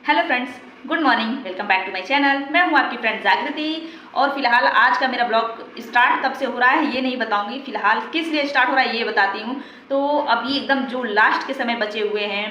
Hello friends, good morning. Welcome back to my channel. मैं हूं आपकी फ्रेंड जागृति। और फिलहाल आज का मेरा ब्लॉग स्टार्ट कब से हो रहा है ये नहीं बताऊंगी, फिलहाल किस लिए स्टार्ट हो रहा है ये बताती हूं। तो अभी एकदम जो लास्ट के समय बचे हुए हैं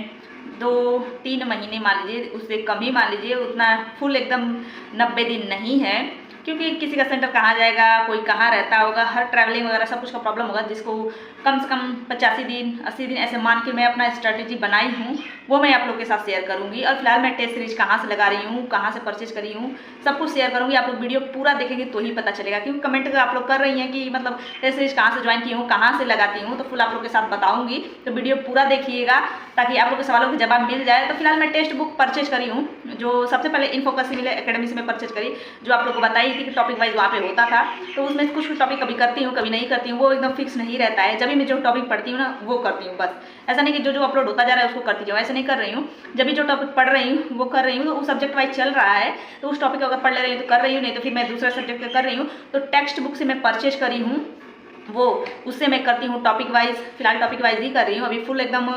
2-3 महीने मान लीजिए, उससे कम ही मान लीजिए, उतना फुल एकदम 90 दिन नहीं है, क्योंकि किसी का सेंटर कहाँ जाएगा, कोई कहाँ रहता होगा, हर ट्रैवलिंग वगैरह सब कुछ का प्रॉब्लम होगा। जिसको कम से कम 85 दिन 80 दिन ऐसे मान के मैं अपना स्ट्रैटेजी बनाई हूँ, वो मैं आप लोग के साथ शेयर करूँगी। और फिलहाल मैं टेस्ट सीरीज कहाँ से लगा रही हूँ, कहाँ से परचेज करी हूँ, सब कुछ शेयर करूँगी। आप लोग वीडियो पूरा देखेंगे तो ही पता चलेगा, क्योंकि कमेंट आप लोग कर रही हैं कि मतलब टेस्ट सीरीज कहाँ से ज्वाइन की हूँ, कहाँ से लगाती हूँ, तो फुल आप लोग के साथ बताऊँगी। तो वीडियो पूरा देखिएगा ताकि आप लोग के सवालों के जवाब मिल जाए। तो फिलहाल मैं टेक्स्ट बुक परचेज करी हूँ, जो सबसे पहले इन्फोकस सिविल एकेडमी से मैं परचेज करी, जो आप लोग को बताई थी कि टॉपिक वाइज वहाँ पे होता था। तो उसमें कुछ टॉपिक कभी करती हूँ कभी नहीं करती हूँ, वो एकदम फिक्स नहीं रहता है। जब भी मैं जो टॉपिक पढ़ती हूँ ना वो करती हूँ, बस। ऐसा नहीं कि जो जो अपलोड होता जा रहा है उसको करती जाऊँ, ऐसा नहीं कर रही हूँ। जब भी जो टॉपिक पढ़ रही हूँ वो कर रही हूँ, तो उस सब्जेक्ट वाइज चल रहा है तो उस टॉपिक को अगर पढ़ ले रही हूँ तो कर रही हूँ, नहीं तो फिर मैं दूसरा सब्जेक्ट का कर रही हूँ। तो टेक्स्ट बुक से मैं परचेज करी हूँ, वो उससे मैं करती हूँ टॉपिक वाइज। फिलहाल टॉपिक वाइज ही कर रही हूँ, अभी फुल एकदम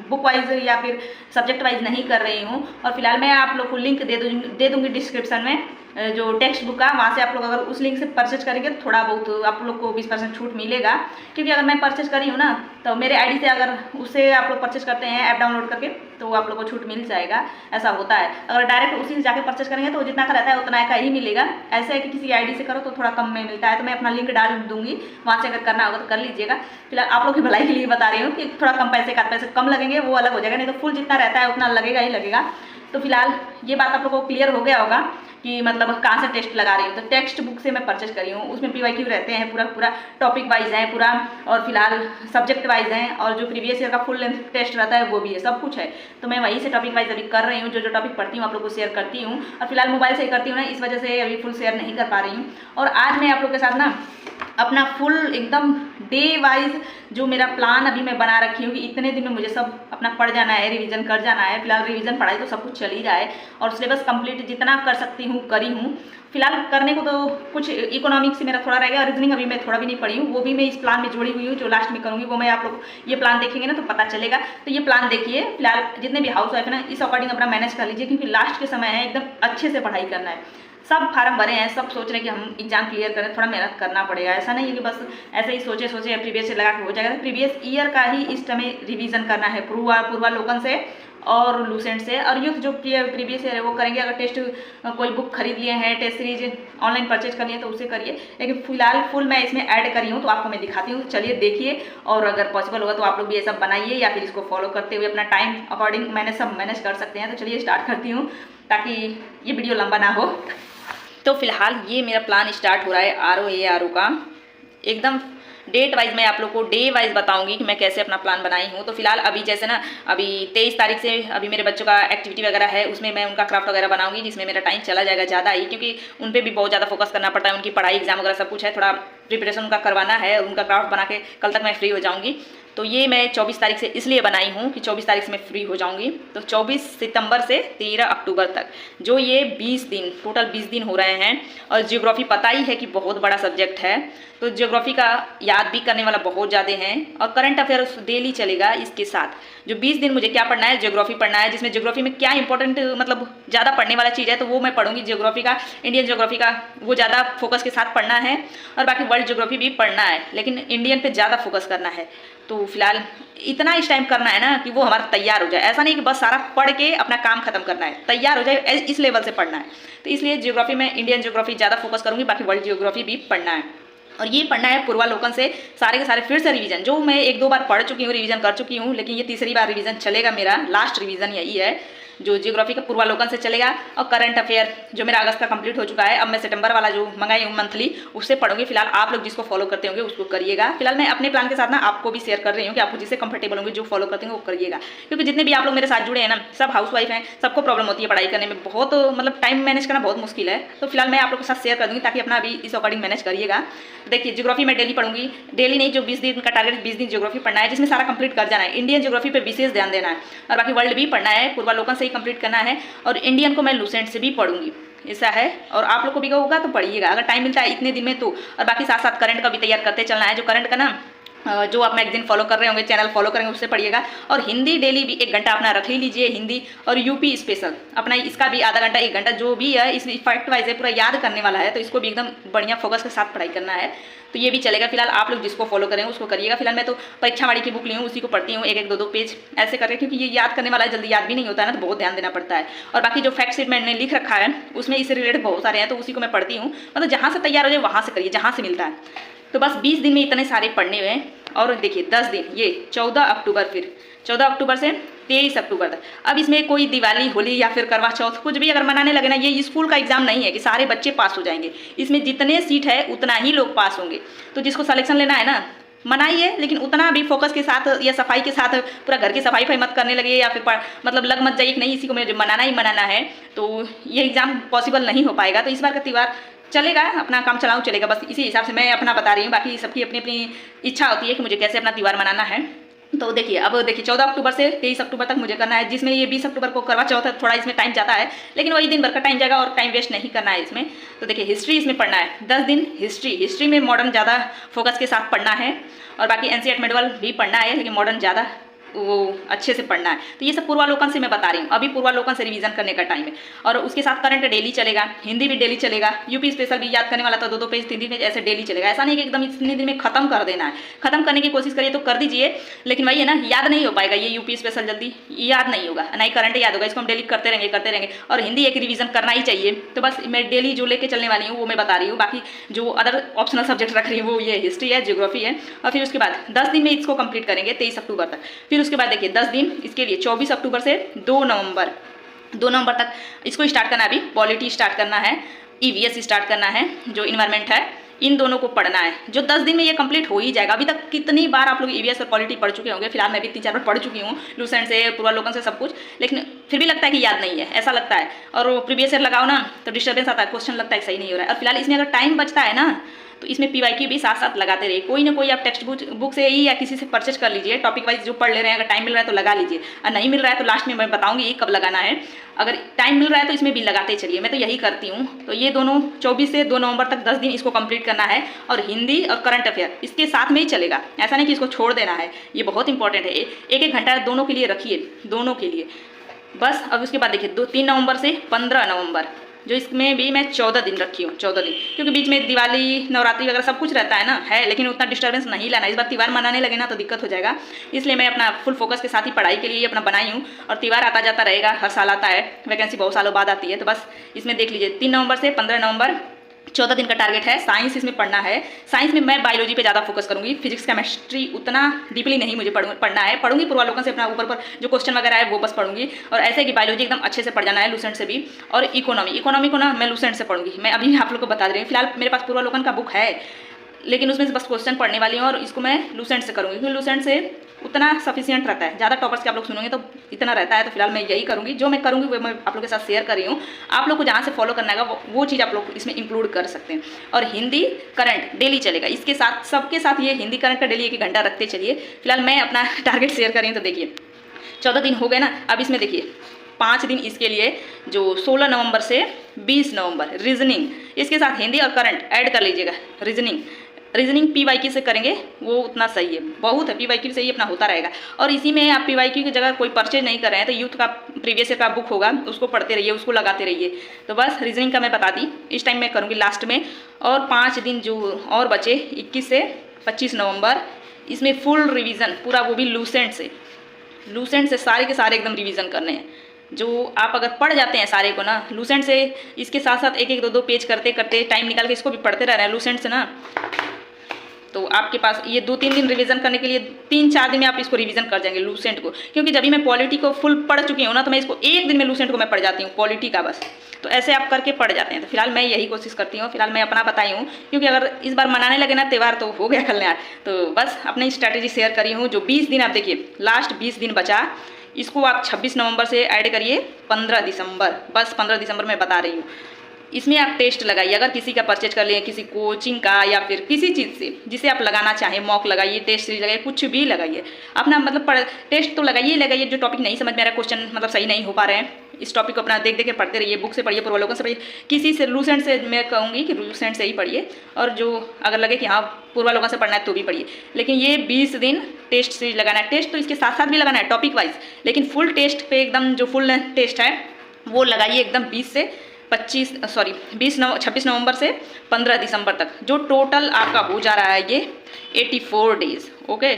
बुक वाइज या फिर सब्जेक्ट वाइज नहीं कर रही हूँ। और फिलहाल मैं आप लोग को लिंक दे दूँगी डिस्क्रिप्शन में, जो टेक्स्ट बुक का, वहाँ से आप लोग अगर उस लिंक से परचेज करेंगे तो थोड़ा बहुत आप लोग को 20% छूट मिलेगा। क्योंकि अगर मैं परचेज करी हूँ ना, तो मेरे आईडी से अगर उससे आप लोग परचेज करते हैं ऐप डाउनलोड करके, तो आप लोग को छूट मिल जाएगा। ऐसा होता है, अगर डायरेक्ट उसी से जाके परचेज करेंगे तो जितना का रहता है उतना का ही मिलेगा। ऐसे है कि किसी आईडी से करो तो थोड़ा कम में मिलता है। तो मैं अपना लिंक डाल दूंगी, वहाँ से अगर करना होगा तो कर लीजिएगा। फिलहाल आप लोग की भलाई के लिए बता रही हूँ कि थोड़ा कम पैसे का पैसे कम लगेंगे, वो अलग हो जाएगा, नहीं तो फुल जितना रहता है उतना लगेगा ही लगेगा। तो फिलहाल ये बात आप लोगों को क्लियर हो गया होगा कि मतलब कहाँ से टेस्ट लगा रही हूँ। तो टेक्स्ट बुक से मैं परचेज करी हूँ, उसमें PYQ रहते हैं, पूरा पूरा टॉपिक वाइज है पूरा, और फिलहाल सब्जेक्ट वाइज हैं, और जो प्रीवियस ईयर का फुल लेंथ टेस्ट रहता है वो भी है, सब कुछ है। तो मैं वहीं से टॉपिक वाइज अभी कर रही हूँ, जो जो टॉपिक पढ़ती हूँ आप लोग को शेयर करती हूँ। और फिलहाल मोबाइल से ही करती हूँ ना, इस वजह से अभी फुल शेयर नहीं कर पा रही हूँ। और आज मैं आप लोग के साथ ना अपना फुल एकदम डे वाइज जो मेरा प्लान अभी मैं बना रखी हूँ कि इतने दिन में मुझे सब अपना पढ़ जाना है, रिवीजन कर जाना है। फिलहाल रिवीजन पढ़ाई तो सब कुछ चल ही रहा है, और सिलेबस कंप्लीट जितना कर सकती हूँ करी हूँ। फिलहाल करने को तो कुछ इकोनॉमिक्स से मेरा थोड़ा रह गया, और रीजनिंग अभी मैं थोड़ा भी नहीं पढ़ी हूँ, वो भी मैं इस प्लान में जोड़ी हुई हूँ जो लास्ट में करूँगी। वो मैं आप लोग ये प्लान देखेंगे ना तो पता चलेगा। तो ये प्लान देखिए, फिलहाल जितने भी हाउस वाइफ है ना, इस अकॉर्डिंग अपना मैनेज कर लीजिए, क्योंकि लास्ट के समय है, एकदम अच्छे से पढ़ाई करना है। सब फार्म भरे हैं, सब सोच रहे हैं कि हम एग्जाम क्लियर करें, थोड़ा मेहनत करना पड़ेगा। ऐसा नहीं है कि बस ऐसे ही सोचे सोचे प्रीवियस से लगा के हो जाएगा। प्रीवियस ईयर का ही इस समय रिवीजन करना है, पूर्वालोकन से और लूसेंट से। और युद्ध जो प्रीवियस ईयर है वो करेंगे। अगर टेस्ट कोई बुक खरीद लिए हैं, टेस्ट सीरीज ऑनलाइन परचेज कर लिए तो उसे करिए, लेकिन फिलहाल फुल मैं इसमें ऐड करी हूँ तो आपको मैं दिखाती हूँ। चलिए देखिए, और अगर पॉसिबल होगा तो आप लोग भी ये सब बनाइए, या फिर इसको फॉलो करते हुए अपना टाइम अकॉर्डिंग मैनेज कर सकते हैं। तो चलिए स्टार्ट करती हूँ ताकि ये वीडियो लंबा ना हो। तो फिलहाल ये मेरा प्लान स्टार्ट हो रहा है ROA का। एकदम डेट वाइज मैं आप लोग को डे वाइज बताऊंगी कि मैं कैसे अपना प्लान बनाई हूँ। तो फिलहाल अभी जैसे ना, अभी 23 तारीख से अभी मेरे बच्चों का एक्टिविटी वगैरह है, उसमें मैं उनका क्राफ्ट वगैरह बनाऊंगी, जिसमें मेरा टाइम चला जाएगा ज़्यादा ही, क्योंकि उन पर भी बहुत ज़्यादा फोकस करना पड़ता है। उनकी पढ़ाई एग्जाम वगैरह सब कुछ है, थोड़ा प्रिपरेशन उनका करवाना है। उनका क्राफ्ट बना के कल तक मैं फ्री हो जाऊँगी। तो ये मैं 24 तारीख से इसलिए बनाई हूँ कि 24 तारीख से मैं फ्री हो जाऊँगी। तो 24 सितंबर से 13 अक्टूबर तक जो ये 20 दिन, टोटल 20 दिन हो रहे हैं। और ज्योग्राफी पता ही है कि बहुत बड़ा सब्जेक्ट है, तो ज्योग्राफी का याद भी करने वाला बहुत ज़्यादा है। और करंट अफेयर डेली चलेगा इसके साथ। जो 20 दिन मुझे क्या पढ़ना है, ज्योग्राफी पढ़ना है, जिसमें ज्योग्राफी में क्या इंपॉर्टेंट मतलब ज़्यादा पढ़ने वाला चीज़ है तो वो मैं पढ़ूंगी। ज्योग्राफी का, इंडियन ज्योग्राफी का वो ज़्यादा फोकस के साथ पढ़ना है, और बाकी वर्ल्ड ज्योग्राफी भी पढ़ना है, लेकिन इंडियन पे ज़्यादा फोकस करना है। तो फिलहाल इतना इस टाइम करना है ना कि वो हमारा तैयार हो जाए। ऐसा नहीं कि बस सारा पढ़ के अपना काम खत्म करना है, तैयार हो जाए, इस लेवल से पढ़ना है। तो इसलिए ज्योग्राफी में इंडियन ज्योग्राफी ज़्यादा फोकस करूँगी, बाकी वर्ल्ड ज्योग्राफी भी पढ़ना है। और ये पढ़ना है पूर्वालोकन से सारे के सारे फिर से रिवीजन, जो मैं 1-2 बार पढ़ चुकी हूँ, रिवीजन कर चुकी हूँ, लेकिन ये तीसरी बार रिवीजन चलेगा मेरा। लास्ट रिवीजन यही है जो ज्योग्राफी का पूर्वालोकन से चलेगा। और करंट अफेयर जो मेरा अगस्त का कंप्लीट हो चुका है, अब मैं सितंबर वाला जो मंगाई हूँ मंथली, उससे पढ़ूंगी। फिलहाल आप लोग जिसको फॉलो करते होंगे उसको करिएगा। फिलहाल मैं अपने प्लान के साथ ना आपको भी शेयर कर रही हूँ कि आपको जिससे कंफर्टेबल होंगे, जो फॉलो करते हैं वो करिएगा। क्योंकि जितने भी आप लोग मेरे साथ जुड़े हैं ना, सब हाउस वाइफ हैं, सबको प्रॉब्लम होती है पढ़ाई करने में, बहुत मतलब टाइम मैनेज करना बहुत मुश्किल है। तो फिलहाल मैं आप लोग के साथ शेयर कर दूँगी ताकि अपना अभी इस अकॉर्डिंग मैनेज करिएगा। देखिए, ज्योग्राफी मैं डेली पढ़ूंगी, डेली नहीं, जो 20 दिन का टारगेट 20 दिन ज्योग्राफी पढ़ना है, जिसमें सारा कंप्लीट कर जाना है। इंडियन ज्योग्राफी पे विशेष ध्यान देना है, और बाकी वर्ल्ड भी पढ़ना है, पूर्वालोकन से ही कंप्लीट करना है। और इंडियन को मैं लूसेंट से भी पढ़ूंगी, ऐसा है। और आप लोग को भी होगा तो पढ़िएगा अगर टाइम मिलता है इतने दिन में तो। और बाकी साथ साथ करंट का भी तैयार करते चलना है। जो करंट का ना जो आप मैगजीन फॉलो कर रहे होंगे, चैनल फॉलो करेंगे, उससे पढ़िएगा। और हिंदी डेली भी 1 घंटा अपना रख ही लीजिए हिंदी। और यूपी स्पेशल अपना इसका भी आधा घंटा 1 घंटा जो भी है, इस फैक्ट वाइज है, पूरा याद करने वाला है, तो इसको भी एकदम बढ़िया फोकस के साथ पढ़ाई करना है। तो ये भी चलेगा। फिलहाल आप लोग जिसको फॉलो करेंगे उसको करिएगा। फिलहाल मैं तो परीक्षा वाली की बुक ली हूँ, उसी को पढ़ती हूँ, 1-1, 2-2 पेज ऐसे करके, क्योंकि ये याद करने वाला है, जल्दी याद भी नहीं होता है ना, तो बहुत ध्यान देना पड़ता है। और बाकी जो फैक्ट शीट मैंने लिख रखा है उसमें इससे रिलेटेड बहुत सारे हैं, तो उसी को मैं पढ़ती हूँ। मतलब जहाँ से तैयार हो जाए वहाँ से करिए, जहाँ से मिलता है। तो बस 20 दिन में इतने सारे पढ़ने हुए हैं। और देखिए 10 दिन, ये 14 अक्टूबर, फिर 14 अक्टूबर से 23 अक्टूबर तक। अब इसमें कोई दिवाली, होली या फिर करवा चौथ कुछ भी अगर मनाने लगे ना, ये स्कूल का एग्जाम नहीं है कि सारे बच्चे पास हो जाएंगे। इसमें जितने सीट है उतना ही लोग पास होंगे। तो जिसको सिलेक्शन लेना है ना, मनाइए, लेकिन उतना भी फोकस के साथ या सफाई के साथ पूरा घर की सफाई मत करने लगे, या फिर मतलब लग मत जाइए कि नहीं इसी को मुझे मनाना ही मनाना है, तो ये एग्जाम पॉसिबल नहीं हो पाएगा। तो इस बार का त्यौहार चलेगा, अपना काम चलाऊँ चलेगा, बस इसी हिसाब से मैं अपना बता रही हूँ। बाकी सबकी अपनी अपनी इच्छा होती है कि मुझे कैसे अपना त्यौहार मनाना है। तो देखिए, अब देखिए 14 अक्टूबर से 23 अक्टूबर तक मुझे करना है, जिसमें ये 20 अक्टूबर को करवा चौथ है, थोड़ा इसमें टाइम जाता है, लेकिन वही दिन भर का टाइम जाएगा और टाइम वेस्ट नहीं करना है इसमें। तो देखिए हिस्ट्री इसमें पढ़ना है 10 दिन। हिस्ट्री में मॉडर्न ज़्यादा फोकस के साथ पढ़ना है, और बाकी एनसीईआरटी मेडवल भी पढ़ना है, लेकिन मॉडर्न ज़्यादा वो अच्छे से पढ़ना है। तो ये सब पूर्वालोकन से मैं बता रही हूँ, अभी पूर्वालोकन से रिवीजन करने का टाइम है। और उसके साथ करंट डेली चलेगा, हिंदी भी डेली चलेगा, यूपी स्पेशल भी याद करने वाला था, 2-2 पेज 3 पेज ऐसे डेली चलेगा। ऐसा नहीं कि एकदम इतने दिन में खत्म कर देना है, खत्म करने की कोशिश करिए तो कर दीजिए, लेकिन वही है ना, याद नहीं हो पाएगा ये यूपी स्पेशल, जल्दी याद नहीं होगा, नहीं करंट याद होगा। इसको हम डेली करते रहेंगे। और हिंदी एक रिवीजन करना ही चाहिए। तो बस मैं डेली जो लेके चलने वाली हूँ वो मैं बता रही हूँ। बाकी जो अदर ऑप्शनल सब्जेक्ट रख रही हूँ वो ये हिस्ट्री है, ज्योग्राफी है। और फिर उसके बाद 10 दिन में इसको कंप्लीट करेंगे 23 अक्टूबर तक। फिर उसके बाद देखिए 10 दिन इसके लिए 24 अक्टूबर से 2 नवंबर तक इसको स्टार्ट करना है। अभी पॉलिटी स्टार्ट करना है, ईवीएस स्टार्ट करना है, जो इन्वायरमेंट है, इन दोनों को पढ़ना है, जो 10 दिन में ये कंप्लीट हो ही जाएगा। अभी तक कितनी बार आप लोग ईवीएस और पॉलिटी पढ़ चुके होंगे, फिलहाल मैं भी 3-4 बार पढ़ चुकी हूँ, लूसेंट से, पूर्वालोकन से, सब कुछ, लेकिन फिर भी लगता है कि याद नहीं है, ऐसा लगता है। और प्रीवियस ईयर लगाओ ना तो डिस्टर्बेंस आता है, क्वेश्चन लगता है सही नहीं हो रहा है। और फिलहाल इसमें अगर टाइम बचता है ना, तो इसमें पीवाईक्यू भी साथ साथ लगाते रहिए। कोई ना कोई आप टेक्स्ट बुक से ही या किसी से परचेज कर लीजिए, टॉपिक वाइज जो पढ़ ले रहे हैं, अगर टाइम मिल रहा है तो लगा लीजिए, और नहीं मिल रहा है तो लास्ट में मैं बताऊंगी कब लगाना है। अगर टाइम मिल रहा है तो इसमें भी लगाते चलिए, मैं तो यही करती हूँ। तो ये दोनों 24 से 2 नवंबर तक 10 दिन इसको कंप्लीट करना है। और हिंदी और करंट अफेयर इसके साथ में ही चलेगा, ऐसा नहीं कि इसको छोड़ देना है, ये बहुत इंपॉर्टेंट है। 1-1 घंटा दोनों के लिए रखिए, दोनों के लिए बस। अब उसके बाद देखिए 3 नवंबर से 15 नवंबर, जो इसमें भी मैं 14 दिन रखी हूँ, 14 दिन, क्योंकि बीच में दिवाली, नवरात्रि वगैरह सब कुछ रहता है ना, है, लेकिन उतना डिस्टर्बेंस नहीं लाना। इस बार त्यौहार मनाने लगे ना तो दिक्कत हो जाएगा, इसलिए मैं अपना फुल फोकस के साथ ही पढ़ाई के लिए अपना बनाई हूँ। और त्यौहार आता जाता रहेगा, हर साल आता है, वैकेंसी बहुत सालों बाद आती है। तो बस इसमें देख लीजिए 3 नवंबर से 15 नवंबर 14 दिन का टारगेट है। साइंस इसमें पढ़ना है, साइंस में मैं बायोलॉजी पे ज़्यादा फोकस करूँगी, फिजिक्स केमिस्ट्री उतना डीपली नहीं मुझे पढ़ना है। पढ़ूंगी पूर्वालोकन से, अपना ऊपर जो क्वेश्चन वगैरह है वो बस पढ़ूंगी। और ऐसे कि बायोलॉजी एकदम अच्छे से पढ़ जाना है, लूसेंट से भी। और इकोनॉमी को ना मैं लूसेंट से पढ़ूंगी, मैं अभी आप लोग को बता दे रही हूँ। फिलहाल मेरे पास पूर्वालोकन का बुक है, लेकिन उसमें से बस क्वेश्चन पढ़ने वाली हूँ, और इसको मैं लूसेंट से करूँगी, क्योंकि लूसेंट से उतना सफिशिएंट रहता है। ज़्यादा टॉपर्स के आप लोग सुनोगे तो इतना रहता है। तो फिलहाल मैं यही करूँगी, जो मैं करूँगी वो मैं आप लोग के साथ शेयर कर रही हूँ। आप लोग को जहाँ से फॉलो करना है वो चीज़ आप लोग इसमें इंक्लूड कर सकते हैं। और हिंदी करंट डेली चलेगा, इसके साथ सबके साथ ये हिंदी करंट का डेली 1 घंटा रखते चलिए। फिलहाल मैं अपना टारगेट शेयर कर रही हूँ। तो देखिए 14 दिन हो गए ना, अब इसमें देखिए 5 दिन इसके लिए, जो 16 नवंबर से 20 नवंबर रीजनिंग, इसके साथ हिंदी और करंट ऐड कर लीजिएगा। रीजनिंग पीवाईक्यू से करेंगे वो उतना सही है, बहुत है, पीवाईक्यू से ही अपना होता रहेगा। और इसी में आप पीवाईक्यू की जगह कोई परचेज नहीं कर रहे हैं तो यूथ का प्रीवियस ईयर का बुक होगा, उसको पढ़ते रहिए, उसको लगाते रहिए। तो बस रीजनिंग का मैं बता दी, इस टाइम मैं करूँगी लास्ट में। और 5 दिन जो और बचे 21 से 25 नवंबर, इसमें फुल रिवीजन पूरा, वो भी लूसेंट से सारे के सारे एकदम रिवीजन करने हैं। जो आप अगर पढ़ जाते हैं सारे को ना लूसेंट से, इसके साथ साथ 1-1, 2-2 पेज करते करते टाइम निकाल के इसको भी पढ़ते रह रहे हैं लूसेंट से ना, तो आपके पास ये 2-3 दिन रिवीजन करने के लिए, 3-4 दिन में आप इसको रिवीजन कर जाएंगे लूसेंट को। क्योंकि जब भी मैं पॉलिटी को फुल पढ़ चुकी हूँ ना, तो मैं इसको 1 दिन में लूसेंट को मैं पढ़ जाती हूँ, पॉलिटी का बस। तो ऐसे आप करके पढ़ जाते हैं। तो फिलहाल मैं यही कोशिश करती हूँ, फिलहाल मैं अपना बताई हूँ, क्योंकि अगर इस बार मनाने लगे ना त्यौहार तो हो गया कल्याण। तो बस अपनी स्ट्रैटेजी शेयर करी हूँ। जो 20 दिन आप देखिए, लास्ट 20 दिन बचा, इसको आप 26 नवंबर से ऐड करिए 15 दिसंबर, बस 15 दिसंबर मैं बता रही हूँ। इसमें आप टेस्ट लगाइए। अगर किसी का परचेज कर लें, किसी कोचिंग का या फिर किसी चीज़ से जिसे आप लगाना चाहें, मॉक लगाइए, टेस्ट सीरीज लगाइए, कुछ भी लगाइए अपना, मतलब टेस्ट तो लगाइए। जो टॉपिक नहीं समझ में आ रहा, क्वेश्चन मतलब सही नहीं हो पा रहे हैं, इस टॉपिक को अपना देख देख के पढ़ते रहिए, बुक से पढ़िए, पूर्वावलोकन से पढ़िए, किसी से लूसेंट से मैं कहूँगी कि लूसेंट से ही पढ़िए। और जो अगर लगे कि हाँ पूर्वावलोकन से पढ़ना है तो भी पढ़िए। लेकिन ये 20 दिन टेस्ट सीरीज लगाना है। टेस्ट तो इसके साथ साथ भी लगाना है टॉपिक वाइज, लेकिन फुल टेस्ट पे एकदम जो फुल टेस्ट है वो लगाइए एकदम 26 नवंबर से 15 दिसंबर तक, जो टोटल आपका हो जा रहा है ये 84 डेज। ओके,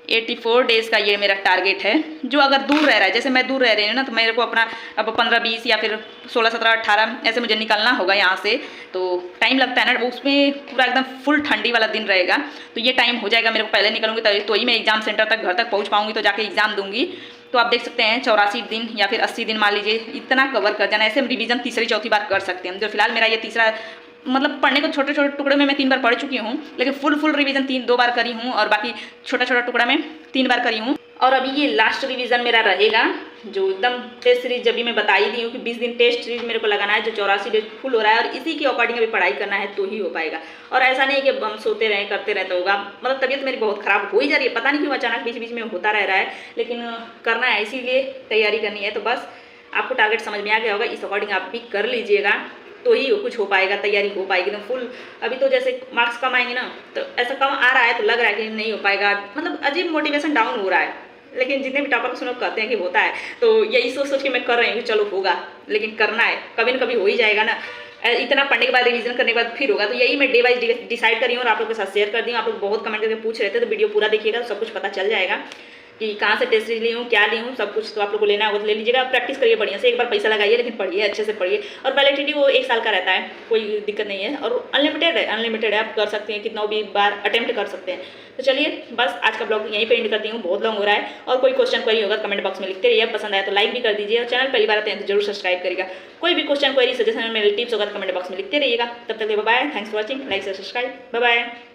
84 डेज़ का ये मेरा टारगेट है। जो अगर दूर रह रहा है, जैसे मैं दूर रह रही हूँ ना, तो मेरे को अपना अब 15-20 या फिर 16-17-18 ऐसे मुझे निकलना होगा यहाँ से, तो टाइम लगता है ना। उसमें पूरा एकदम फुल ठंडी वाला दिन रहेगा, तो ये टाइम हो जाएगा। मेरे को पहले निकलूँगी तो ही मैं एग्जाम सेंटर तक घर तक पहुँच पाऊँगी, तो जाके एग्जाम दूँगी। तो आप देख सकते हैं 84 दिन या फिर 80 दिन मान लीजिए, इतना कवर कर जाना। ऐसे हम रिवीजन तीसरी चौथी बार कर सकते हैं। जो फिलहाल मेरा ये तीसरा, मतलब पढ़ने को छोटे छोटे टुकड़े में मैं 3 बार पढ़ चुकी हूँ, लेकिन फुल रिवीजन 2 बार करी हूँ, और बाकी छोटा टुकड़ा में 3 बार करी हूँ। और अभी ये लास्ट रिवीजन मेरा रहेगा, जो एकदम टेस्ट सीरीज जब भी मैं बता ही दी हूँ कि 20 दिन टेस्ट सीरीज मेरे को लगाना है, जो 84 डेज फुल हो रहा है, और इसी के अकॉर्डिंग अभी पढ़ाई करना है तो ही हो पाएगा। और ऐसा नहीं है कि हम सोते रहें करते रहते होगा, मतलब तबीयत मेरी बहुत ख़राब हो ही जा रही है, पता नहीं क्यों अचानक बीच बीच में होता रह रहा है, लेकिन करना है, इसीलिए तैयारी करनी है। तो बस आपको टारगेट समझ में आ गया होगा, इस अकॉर्डिंग आप भी कर लीजिएगा तो ही कुछ हो पाएगा, तैयारी हो पाएगी एकदम फुल। अभी तो जैसे मार्क्स कम आएंगे ना, तो ऐसा कम आ रहा है तो लग रहा है कि नहीं हो पाएगा, मतलब अजीब मोटिवेशन डाउन हो रहा है। लेकिन जितने भी टॉपर सुनो कहते हैं कि होता है, तो यही सोच के मैं कर रही हूँ कि चलो होगा, लेकिन करना है, कभी न कभी हो ही जाएगा ना। इतना पढ़ने के बाद, रिवीजन करने के बाद फिर होगा। तो यही मैं डे वाइज डिसाइड कर रही हूँ और आप लोग के साथ शेयर कर दी हूँ। आप लोग बहुत कमेंट करके पूछ रहे थे, तो वीडियो पूरा देखिएगा तो सब कुछ पता चल जाएगा कि कहाँ से टेस्ट ली हूँ, क्या ली हूँ, सब कुछ। तो आप लोग को लेना होगा तो ले लीजिएगा, प्रैक्टिस करिए बढ़िया से, एक बार पैसा लगाइए, लेकिन पढ़िए, अच्छे से पढ़िए। और वैलिडिटी वो 1 साल का रहता है, कोई दिक्कत नहीं है, और अनलिमिटेड है, आप कर सकते हैं, कितना भी बार अटेम्प्ट कर सकते हैं। तो चलिए बस आज का ब्लॉग यहीं पे एंड करती हूँ, बहुत लॉन्ग हो रहा है। और कोई क्वेश्चन क्वेरी होगा कमेंट बॉक्स में लिखते रहिए, पसंद आया तो लाइक भी कर दीजिए, और चैनल पहली बार आते हैं तो जरूर सब्सक्राइब करिएगा। कोई भी क्वेश्चन क्वेरी सजेशन मेरे टिप्स होगा तो कमेंट बॉक्स में लिखते रहिएगा। तब तक bye bye, thanks for watching, like से सब्सक्राइब, बाय बाय।